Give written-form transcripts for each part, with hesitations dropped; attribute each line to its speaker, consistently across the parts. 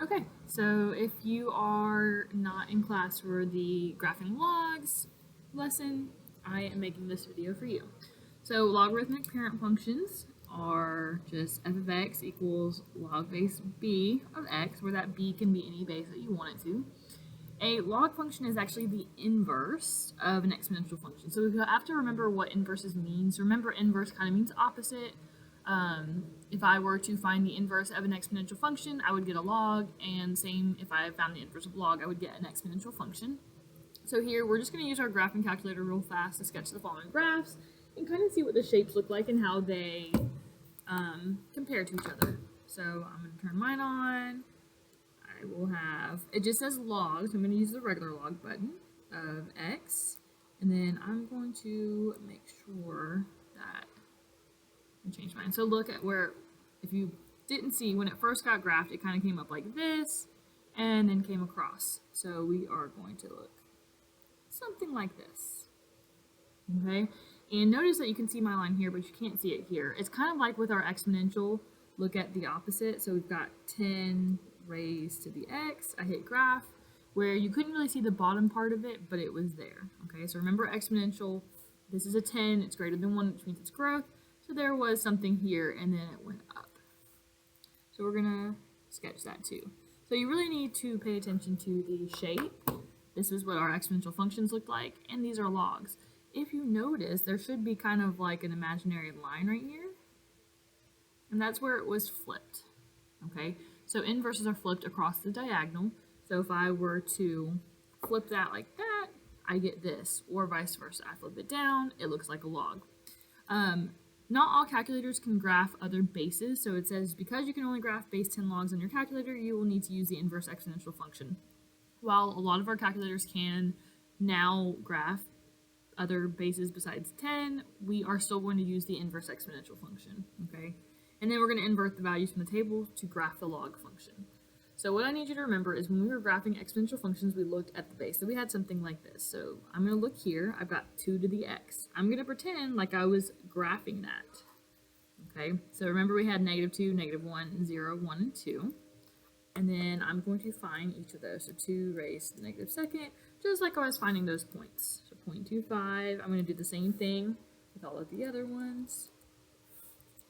Speaker 1: Okay, so if you are not in class for the graphing logs lesson, I am making this video for you. So logarithmic parent functions are just f of x equals log base b of x, where that b can be any base that you want it to. A log function is actually the inverse of an exponential function. So we have to remember what inverses means. Remember, inverse kind of means opposite. If I were to find the inverse of an exponential function, I would get a log, and same if I found the inverse of log, I would get an exponential function. So here, we're just going to use our graphing calculator real fast to sketch the following graphs and kind of see what the shapes look like and how they compare to each other. So I'm going to turn mine on. I will have, it just says log, so I'm going to use the regular log button of x, and then I'm going to make sure that I change mine. So look at where, if you didn't see, when it first got graphed, it kind of came up like this, and then came across. So we are going to look something like this, okay? And notice that you can see my line here, but you can't see it here. It's kind of like with our exponential, look at the opposite. So we've got 10 raised to the x, I hit graph, where you couldn't really see the bottom part of it, but it was there, okay? So remember exponential, this is a 10, it's greater than 1, which means it's growth. So there was something here, and then it went up. So we're gonna sketch that too. So you really need to pay attention to the shape. This is what our exponential functions look like, and these are logs. If you notice, there should be kind of like an imaginary line right here, and that's where it was flipped, okay? So inverses are flipped across the diagonal. So if I were to flip that like that, I get this, or vice versa. I flip it down, it looks like a log. Not all calculators can graph other bases, so it says because you can only graph base 10 logs on your calculator, you will need to use the inverse exponential function. While a lot of our calculators can now graph other bases besides 10, we are still going to use the inverse exponential function, okay? And then we're going to invert the values from the table to graph the log function. So what I need you to remember is when we were graphing exponential functions, we looked at the base. So we had something like this. So I'm going to look here. I've got 2 to the x. I'm going to pretend like I was graphing that. Okay, so remember we had -2, -1, 0, 1, and 2. And then I'm going to find each of those. So 2 raised to the -2nd, just like I was finding those points. So 0.25, I'm going to do the same thing with all of the other ones.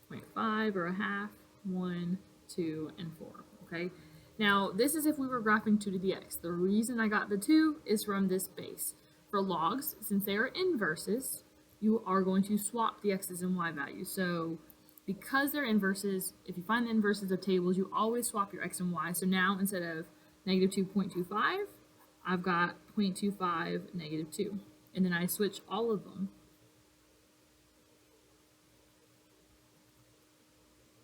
Speaker 1: 0.5 or a half, 1, 2, and 4, okay? Now, this is if we were graphing 2 to the x. The reason I got the 2 is from this base. For logs, since they are inverses, you are going to swap the x's and y values. So because they're inverses, if you find the inverses of tables, you always swap your x and y. So now instead of -2.25, I've got 0.25, -2. And then I switch all of them.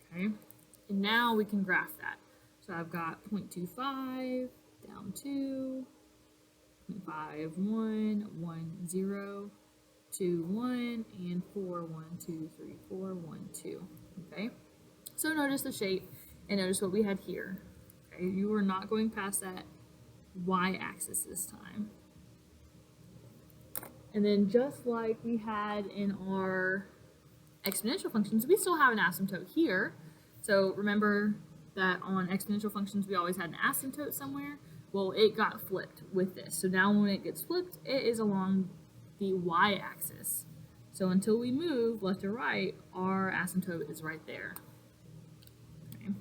Speaker 1: Okay, and now we can graph that. So I've got 0.25, down 2, 0.5, 1, 1, 0, 2, 1, and 4, 1, 2, 3, 4, 1, 2. Okay, so notice the shape and notice what we had here. Okay, you are not going past that y-axis this time. And then just like we had in our exponential functions, we still have an asymptote here. So remember that on exponential functions, we always had an asymptote somewhere. Well, it got flipped with this. So now when it gets flipped, it is along the y-axis. So until we move left or right, our asymptote is right there. Okay.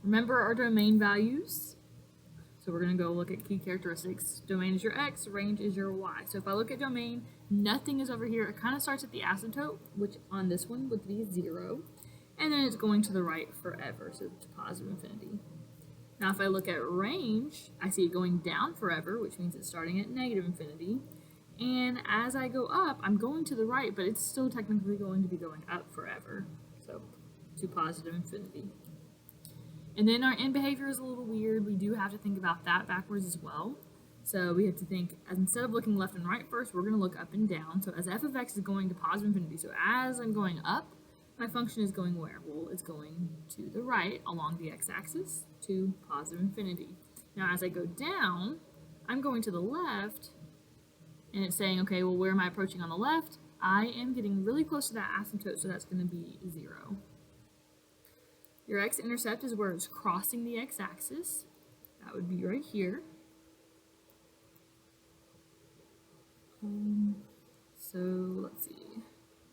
Speaker 1: Remember our domain values. So we're going to go look at key characteristics. Domain is your x, range is your y. So if I look at domain, nothing is over here. It kind of starts at the asymptote, which on this one would be 0. And then it's going to the right forever, so to positive infinity. Now if I look at range, I see it going down forever, which means it's starting at negative infinity. And as I go up, I'm going to the right, but it's still technically going to be going up forever, so to positive infinity. And then our end behavior is a little weird. We do have to think about that backwards as well. So we have to think, instead of looking left and right first, we're going to look up and down. So as f of x is going to positive infinity, so as I'm going up, my function is going where? Well, it's going to the right along the x-axis to positive infinity. Now as I go down, I'm going to the left, and it's saying, okay, well, where am I approaching on the left? I am getting really close to that asymptote, so that's going to be 0. Your x-intercept is where it's crossing the x-axis. That would be right here. So let's see,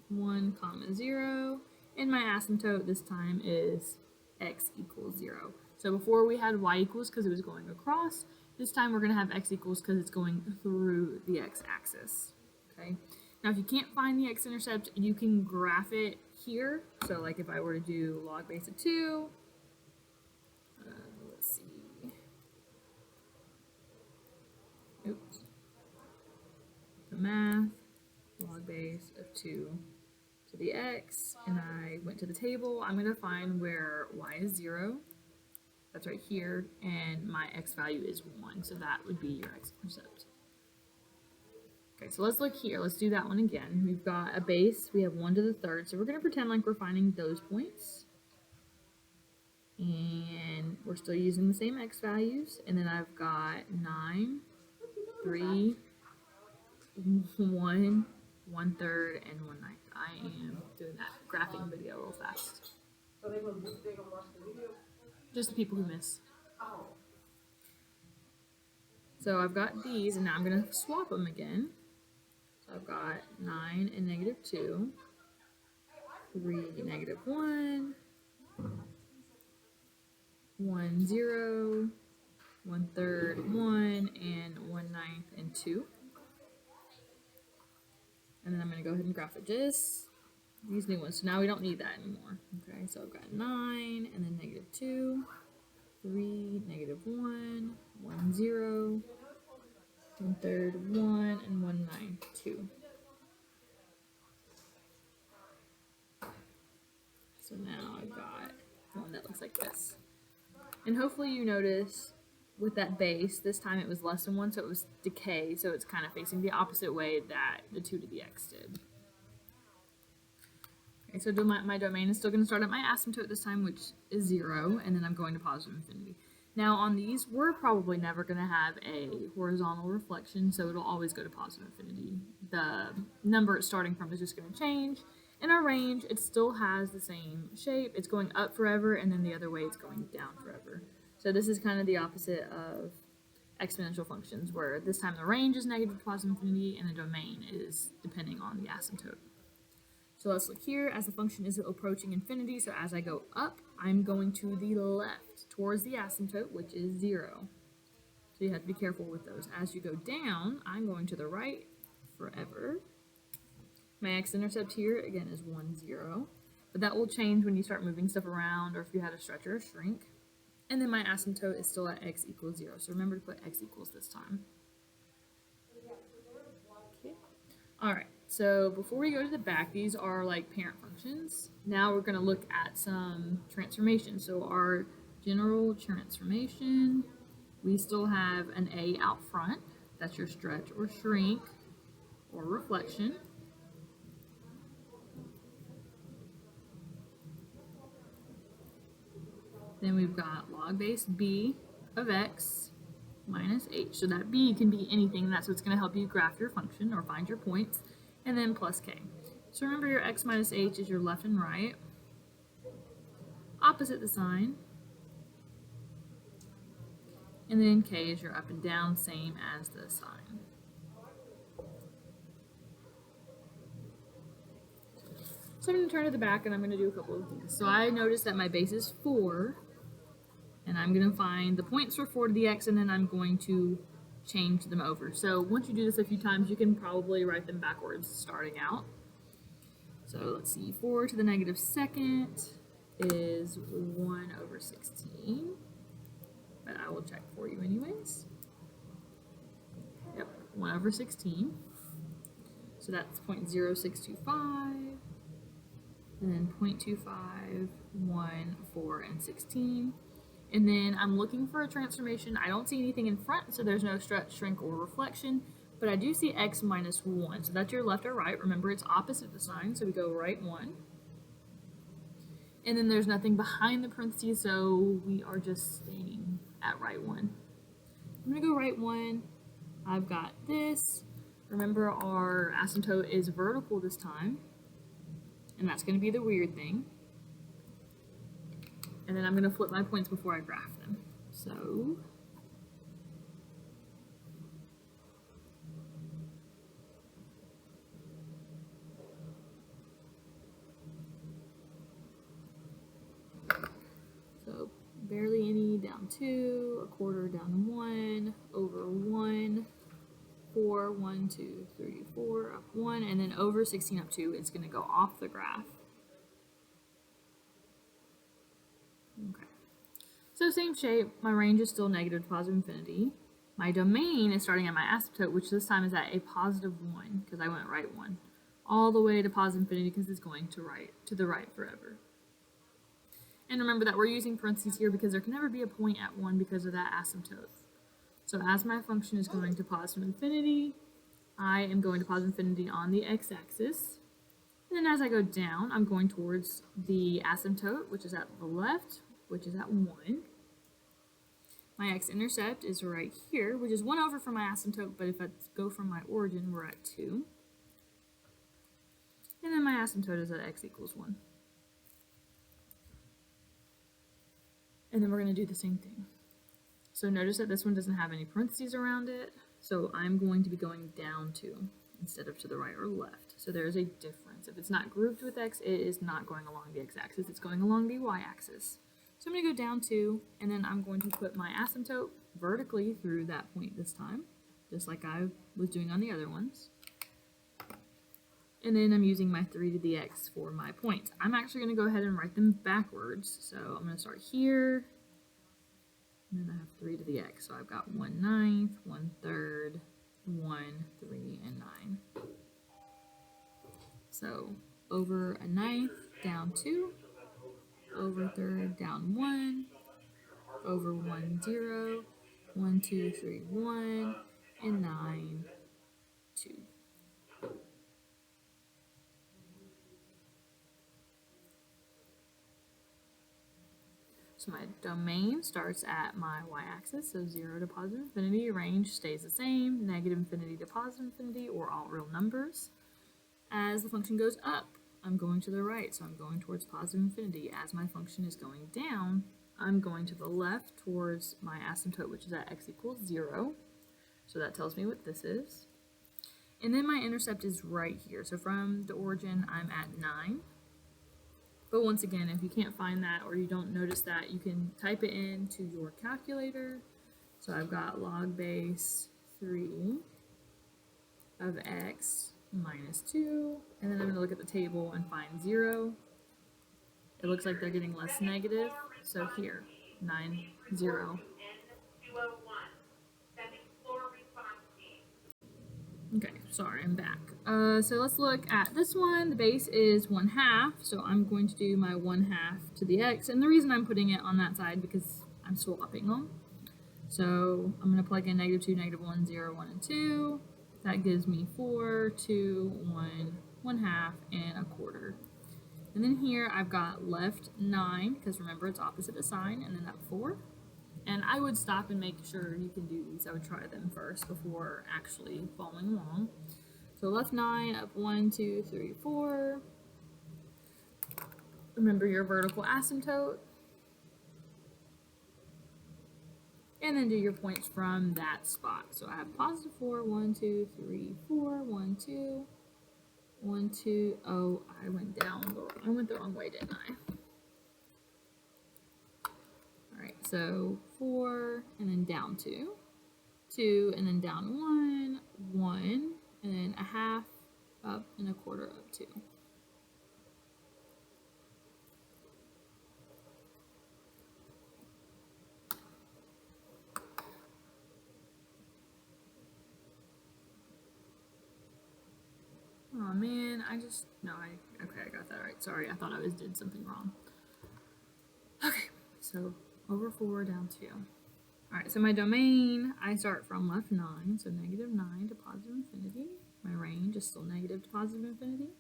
Speaker 1: 1 comma 0, and my asymptote this time is x equals 0. So before we had y equals because it was going across. This time we're going to have x equals because it's going through the x-axis. Okay. Now if you can't find the x-intercept, you can graph it here. So like if I were to do log base of 2, let's see. Oops. The math, log base of 2 to the x, and I went to the table. I'm going to find where y is 0. That's right here, and my x value is 1, so that would be your x-intercept. Okay, so let's look here. Let's do that one again. We've got a base. We have 1 to the 3rd, so we're going to pretend like we're finding those points. And we're still using the same x values. And then I've got 9, 3, 1, 1/3, and 1/9. I am doing that graphing video real fast.
Speaker 2: So they gonna watch the video?
Speaker 1: Just the people who miss. So I've got these, and now I'm going to swap them again. So I've got 9 and -2, 3, -1, 1, 0, 1/3, 1, and 1/9 and 2. And then I'm going to go ahead and graph it just these new ones. So now we don't need that anymore. Okay, so I've got 9 and then -2, 3, -1, 1, 0, 1/3, 1, and 1/9, 2. So now I've got one that looks like this. And hopefully you notice with that base, this time it was less than 1, so it was decay, so it's kind of facing the opposite way that the 2 to the x did. Okay, so my domain is still going to start at my asymptote this time, which is 0, and then I'm going to positive infinity. Now on these, we're probably never going to have a horizontal reflection, so it'll always go to positive infinity. The number it's starting from is just going to change. In our range, it still has the same shape. It's going up forever, and then the other way it's going down forever. So this is kind of the opposite of exponential functions, where this time the range is negative to positive infinity, and the domain is depending on the asymptote. So let's look here. As the function is approaching infinity, so as I go up, I'm going to the left towards the asymptote, which is 0. So you have to be careful with those. As you go down, I'm going to the right forever. My x-intercept here, again, is 1, 0. But that will change when you start moving stuff around or if you had a stretch or a shrink. And then my asymptote is still at x equals 0. So remember to put x equals this time. Okay. All right. So before we go to the back, these are like parent functions. Now we're going to look at some transformations. So our general transformation, we still have an a out front. That's your stretch or shrink or reflection. Then we've got log base b of x minus h. So that b can be anything. That's what's going to help you graph your function or find your points. And then plus k. So remember your x minus h is your left and right. Opposite the sign. And then k is your up and down, same as the sign. So I'm going to turn to the back and I'm going to do a couple of things. So I noticed that my base is 4. And I'm going to find the points for 4 to the x, and then I'm going to change them over. So once you do this a few times, you can probably write them backwards starting out. So let's see, 4 to the -2nd is 1/16. But I will check for you anyways. Yep, 1/16. So that's 0.0625. And then 0.25, 1, 4, and 16. And then I'm looking for a transformation. I don't see anything in front, so there's no stretch, shrink, or reflection. But I do see x minus 1. So that's your left or right. Remember, it's opposite the sign, so we go right 1. And then there's nothing behind the parentheses, so we are just staying at right 1. I'm going to go right 1. I've got this. Remember, our asymptote is vertical this time. And that's going to be the weird thing. And then I'm going to flip my points before I graph them. So infinity, down 2, a quarter, down 1, over 1, 4, 1, 2, 3, 4, up 1, and then over 16 up 2, it's going to go off the graph. Okay. So same shape, my range is still negative to positive infinity. My domain is starting at my asymptote, which this time is at a positive 1, because I went right 1, all the way to positive infinity because it's going to the right forever. And remember that we're using parentheses here because there can never be a point at 1 because of that asymptote. So as my function is going to positive infinity, I am going to positive infinity on the x-axis. And then as I go down, I'm going towards the asymptote, which is at the left, which is at 1. My x-intercept is right here, which is 1 over from my asymptote, but if I go from my origin, we're at 2. And then my asymptote is at x equals 1. And then we're going to do the same thing. So notice that this one doesn't have any parentheses around it, so I'm going to be going down 2 instead of to the right or left. So there's a difference. If it's not grouped with x, it is not going along the x-axis, it's going along the y-axis. So I'm going to go down 2, and then I'm going to put my asymptote vertically through that point this time, just like I was doing on the other ones. And then I'm using my 3 to the x for my points. I'm actually going to go ahead and write them backwards. So I'm going to start here, and then I have 3 to the x. So I've got 1/9, 1/3, 1, 3, and 9. So over a 9th, down 2, over a 3rd, down 1, over 1, 0, 1, 2, 3, 1, and 9, 2. So my domain starts at my y-axis, so 0 to positive infinity. Range stays the same, negative infinity to positive infinity, or all real numbers. As the function goes up, I'm going to the right, so I'm going towards positive infinity. As my function is going down, I'm going to the left towards my asymptote, which is at x equals 0. So that tells me what this is. And then my intercept is right here. So from the origin, I'm at 9. But once again, if you can't find that or you don't notice that, you can type it into your calculator. So I've got log base 3 of x minus 2, and then I'm going to look at the table and find 0. It looks like they're getting less negative, so here, 9, 0. Okay, sorry, I'm back. So let's look at this one. The base is 1/2, so I'm going to do my 1/2 to the x, and the reason I'm putting it on that side because I'm swapping them. So I'm going to plug in -2, -1, 0, 1, and 2. That gives me 4, 2, 1, 1/2, and a quarter. And then here I've got left 9, because remember it's opposite of sign, and then that 4. And I would stop and make sure you can do these. I would try them first before actually following along. So left 9, up 1, 2, 3, 4. Remember your vertical asymptote. And then do your points from that spot. So I have positive 4, 1, 2, 3, 4, 1, 2, 1, 2. Oh, I went the wrong way, didn't I? Alright, so 4, and then down 2, 2, and then down 1, 1, and then a half up and a quarter up 2. Oh man, I got that right. Sorry, I thought I did something wrong. Okay, so over 4, down 2. Alright, so my domain, I start from left 9, so -9 to positive infinity. My range is still negative to positive infinity.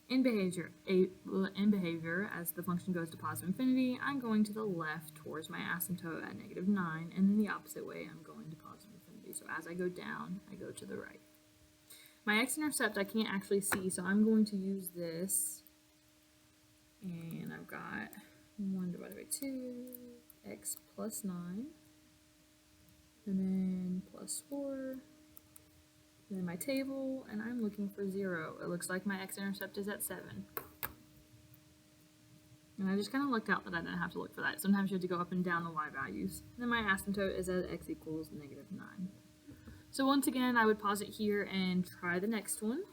Speaker 1: In behavior, as the function goes to positive infinity, I'm going to the left towards my asymptote at -9, and then the opposite way, I'm going to positive infinity. So as I go down, I go to the right. My x-intercept I can't actually see, so I'm going to use this, and I've got 1 divided by 2, x plus 9, and then plus 4, and then my table, and I'm looking for 0. It looks like my x-intercept is at 7. And I just kind of lucked out that I didn't have to look for that. Sometimes you have to go up and down the y values. And then my asymptote is at x equals -9. So once again, I would pause it here and try the next one.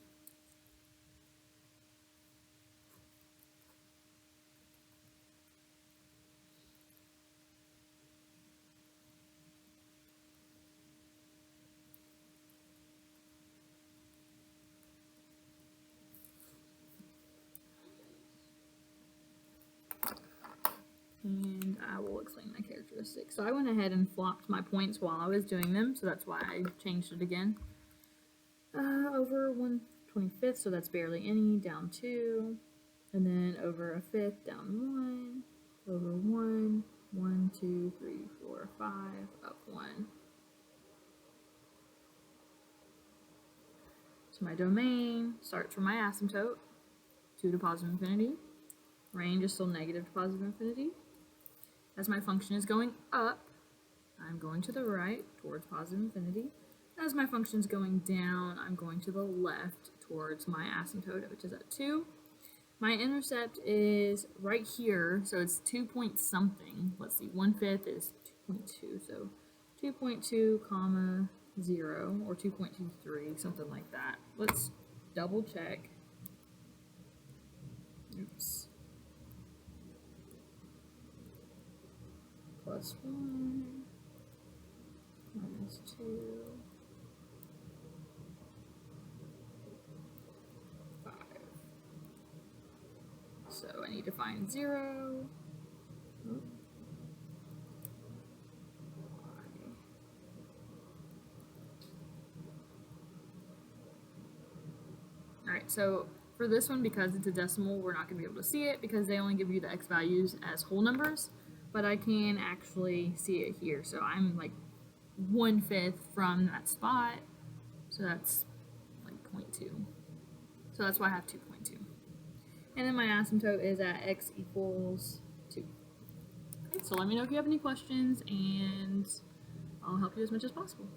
Speaker 1: And I will explain my characteristics. So I went ahead and flopped my points while I was doing them, so that's why I changed it again. Over 1/25, so that's barely any, down 2, and then over a fifth, down 1, over 1, 1, 2, 3, 4, 5, up 1. So my domain starts from my asymptote, 2 to positive infinity. Range is still negative to positive infinity. As my function is going up, I'm going to the right towards positive infinity. As my function is going down, I'm going to the left towards my asymptote, which is at 2. My intercept is right here, so it's 2 point something. Let's see, 1/5 is 2.2, so 2.2 comma 0, or 2.23, something like that. Let's double check. Oops. Plus 1, minus 2, 5. So I need to find 0. Oh. Alright, so for this one, because it's a decimal, we're not going to be able to see it because they only give you the x values as whole numbers, but I can actually see it here. So I'm like 1/5 from that spot, so that's like 0.2. So that's why I have 2.2. And then my asymptote is at x equals 2. Okay, so let me know if you have any questions, and I'll help you as much as possible.